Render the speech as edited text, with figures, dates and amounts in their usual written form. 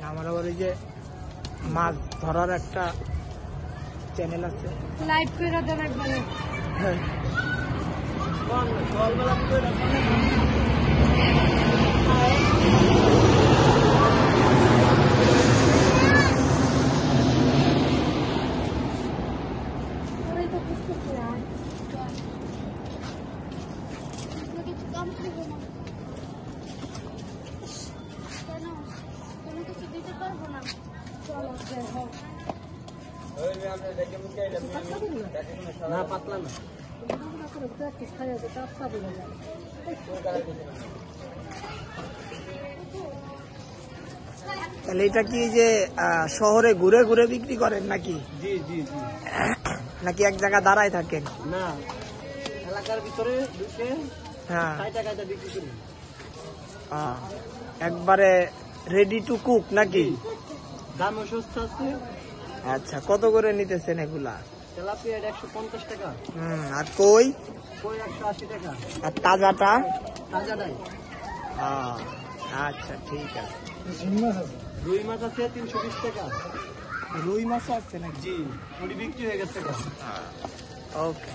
আমার আবার এই যে মাছ ধরার একটা চ্যানেল আছে, লাইভ করে দেন একবারে। হ্যাঁ ওরাই তো বুঝতেছে আর কিছু কাম করবো না কেন, কোনো কিছু দিতে পারবো না। চলো যাই হোক। না পাতলা না। তাহলে এটা কি যে শহরে ঘুরে ঘুরে বিক্রি করেন নাকি? জি জি জি। নাকি এক জায়গায় দাঁড়ায় থাকেন? না, এলাকার ভিতরে ঢুকে হ্যাঁ, 60 টাকাটা বিক্রি করি। একবারে রেডি টু কুক নাকি? দামও সস্তা আছে। আচ্ছা, কত করে নিতেছেন এগুলা? তেলাপিয়া 150 টাকা, আর কই কই 180 টাকা, আর তাজাটা? তাজাটাই। আচ্ছা ঠিক আছে। রুই মাছ আছে 320 টাকা। রুই মাছ আছে নাকি? জি, ওটি বিক্রি হয়ে গেছে। ওকে।